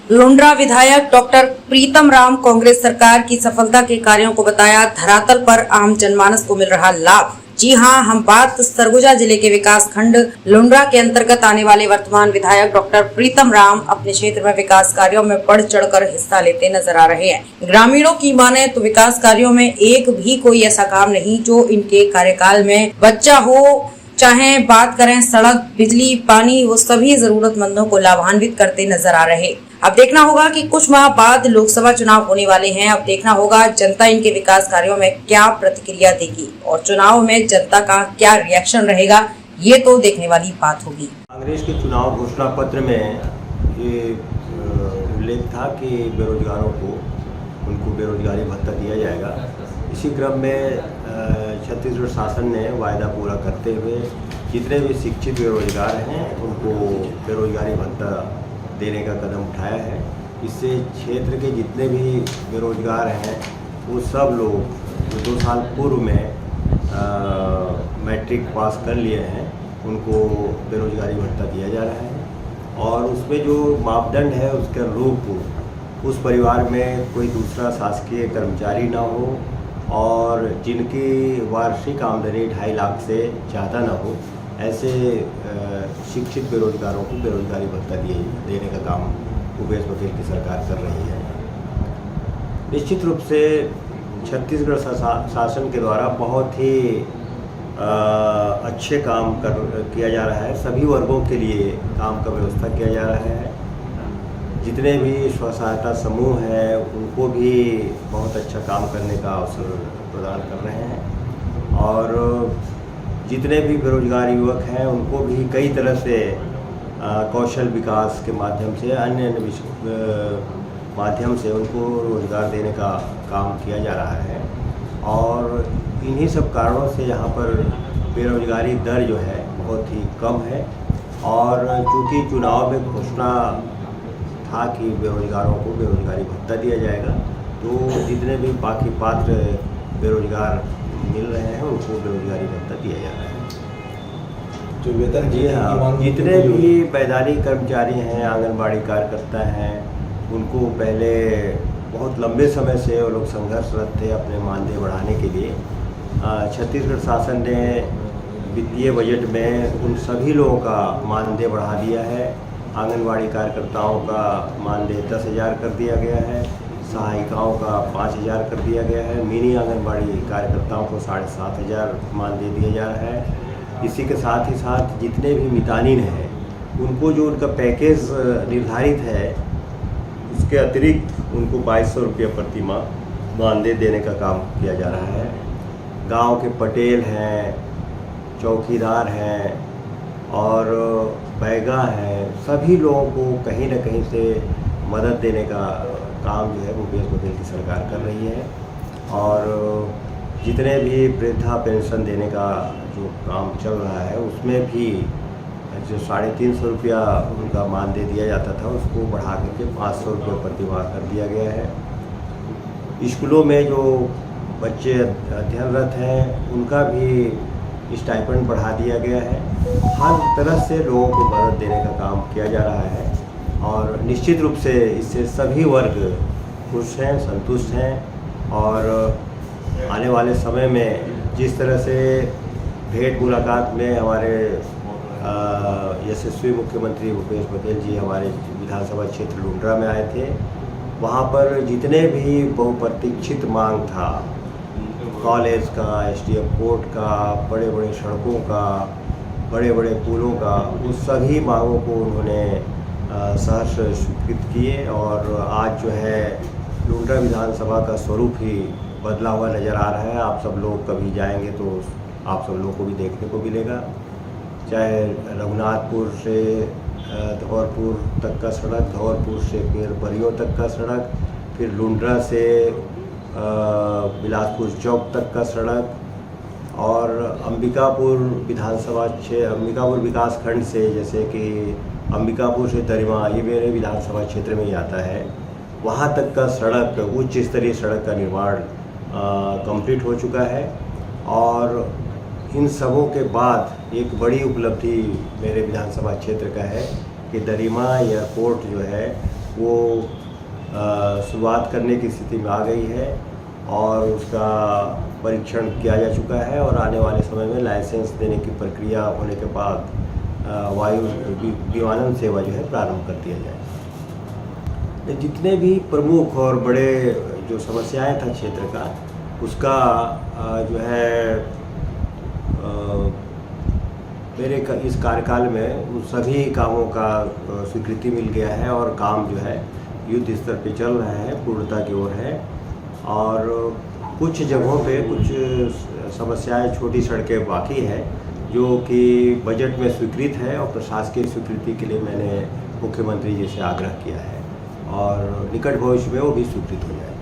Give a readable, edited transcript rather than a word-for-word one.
लुंड्रा विधायक डॉक्टर प्रीतम राम कांग्रेस सरकार की सफलता के कार्यों को बताया धरातल पर आम जनमानस को मिल रहा लाभ। जी हां, हम बात सरगुजा जिले के विकास खंड लुंड्रा के अंतर्गत आने वाले वर्तमान विधायक डॉक्टर प्रीतम राम अपने क्षेत्र में विकास कार्यों में बढ़ चढ़कर हिस्सा लेते नजर आ रहे हैं। ग्रामीणों की माने तो विकास कार्यों में एक भी कोई ऐसा काम नहीं जो इनके कार्यकाल में बच्चा हो, चाहे बात करें सड़क, बिजली, पानी, वो सभी जरूरतमंदों को लाभान्वित करते नजर आ रहे। अब देखना होगा कि कुछ माह बाद लोकसभा चुनाव होने वाले हैं। अब देखना होगा जनता इनके विकास कार्यों में क्या प्रतिक्रिया देगी और चुनाव में जनता का क्या रिएक्शन रहेगा, ये तो देखने वाली बात होगी। कांग्रेस के चुनाव घोषणा पत्र में ये उल्लेख था कि बेरोजगारों को उनको बेरोजगारी भत्ता दिया जाएगा। इसी क्रम में छत्तीसगढ़ शासन ने वायदा पूरा करते हुए जितने भी शिक्षित बेरोजगार हैं उनको बेरोजगारी भत्ता देने का कदम उठाया है। इससे क्षेत्र के जितने भी बेरोजगार हैं वो सब लोग जो 2 साल पूर्व में मैट्रिक पास कर लिए हैं उनको बेरोजगारी भत्ता दिया जा रहा है। और उसमें जो मापदंड है उसके अनुरूप उस परिवार में कोई दूसरा शासकीय कर्मचारी ना हो और जिनकी वार्षिक आमदनी 2.5 लाख से ज़्यादा ना हो, ऐसे शिक्षित बेरोजगारों को बेरोजगारी भत्ता देने का काम भूपेश बघेल की सरकार कर रही है। निश्चित रूप से छत्तीसगढ़ शासन के द्वारा बहुत ही अच्छे काम किया जा रहा है। सभी वर्गों के लिए काम का व्यवस्था किया जा रहा है। जितने भी स्व सहायता समूह हैं उनको भी बहुत अच्छा काम करने का अवसर प्रदान कर रहे हैं और जितने भी बेरोजगार युवक हैं उनको भी कई तरह से कौशल विकास के माध्यम से अन्य माध्यम से उनको रोजगार देने का काम किया जा रहा है। और इन्हीं सब कारणों से यहाँ पर बेरोजगारी दर जो है बहुत ही कम है। और चूँकि चुनाव में घोषणा था कि बेरोजगारों को बेरोजगारी भत्ता दिया जाएगा, तो जितने भी बाकी पात्र बेरोजगार मिल रहे हैं उनको बेरोजगारी भत्ता दिया जा रहा है। जो वेतन जी हाँ, जितने भी पैदारी कर्मचारी हैं, आंगनबाड़ी कार्यकर्ता हैं, उनको पहले बहुत लंबे समय से वो लोग संघर्षरत थे अपने मानदेय बढ़ाने के लिए। छत्तीसगढ़ शासन ने वित्तीय बजट में उन सभी लोगों का मानदेय बढ़ा दिया है। आंगनबाड़ी कार्यकर्ताओं का मानदेय 10,000 कर दिया गया है, सहायिकाओं का 5,000 कर दिया गया है, मिनी आंगनबाड़ी कार्यकर्ताओं को 7,500 मानदेय दिया जा रहा है। इसी के साथ ही साथ जितने भी मितानिन हैं उनको जो उनका पैकेज निर्धारित है उसके अतिरिक्त उनको 2,200 रुपये प्रति माह मानदेय देने का काम किया जा रहा है। गांव के पटेल हैं, चौकीदार हैं और बैगा हैं, सभी लोगों को कहीं न कहीं से मदद देने का काम जो है भूपेश बघेल की सरकार कर रही है। और जितने भी वृद्धा पेंशन देने का जो काम चल रहा है उसमें भी जो 350 रुपया उनका मानदेय दिया जाता था उसको बढ़ा करके 500 रुपये प्रति माह कर दिया गया है। स्कूलों में जो बच्चे अध्ययनरत हैं उनका भी स्टाइपेंड बढ़ा दिया गया है। हर तरह से लोगों को मदद देने का काम किया जा रहा है और निश्चित रूप से इससे सभी वर्ग खुश हैं, संतुष्ट हैं। और आने वाले समय में जिस तरह से भेंट मुलाकात में हमारे यशस्वी मुख्यमंत्री भूपेश बघेल जी हमारे विधानसभा क्षेत्र लुंड्रा में आए थे, वहाँ पर जितने भी बहुप्रतीक्षित मांग था, कॉलेज का, SDF कोर्ट का, बड़े बड़े सड़कों का, बड़े बड़े पुलों का, उस सभी मांगों को उन्होंने सहर्ष स्वीकृत किए। और आज जो है लुंड्रा विधानसभा का स्वरूप ही बदला हुआ नज़र आ रहा है। आप सब लोग कभी जाएंगे तो आप सब लोगों को भी देखने को मिलेगा। चाहे रघुनाथपुर से धौरपुर तक का सड़क, धौरपुर से फिर बरियों तक का सड़क, फिर लुंड्रा से बिलासपुर चौक तक का सड़क और अंबिकापुर अंबिकापुर विकास खंड से, जैसे कि अंबिकापुर से दरिमा, ये मेरे विधानसभा क्षेत्र में ही आता है, वहाँ तक का सड़क, उच्च स्तरीय सड़क का निर्माण कंप्लीट हो चुका है। और इन सबों के बाद एक बड़ी उपलब्धि मेरे विधानसभा क्षेत्र का है कि दरिमा एयरपोर्ट जो है वो शुरुआत करने की स्थिति में आ गई है और उसका परीक्षण किया जा चुका है और आने वाले समय में लाइसेंस देने की प्रक्रिया होने के बाद वायु विमानन सेवा जो है प्रारंभ कर दिया जाए। जितने भी प्रमुख और बड़े जो समस्याएं था क्षेत्र का उसका जो है मेरे इस कार्यकाल में उन सभी कामों का स्वीकृति मिल गया है और काम जो है युद्ध स्तर पे चल रहा है, पूर्णता की ओर है। और कुछ जगहों पे कुछ समस्याएं, छोटी सड़कें बाकी है जो कि बजट में स्वीकृत है और प्रशासकीय स्वीकृति के लिए मैंने मुख्यमंत्री जी से आग्रह किया है और निकट भविष्य में वो भी स्वीकृत हो जाए।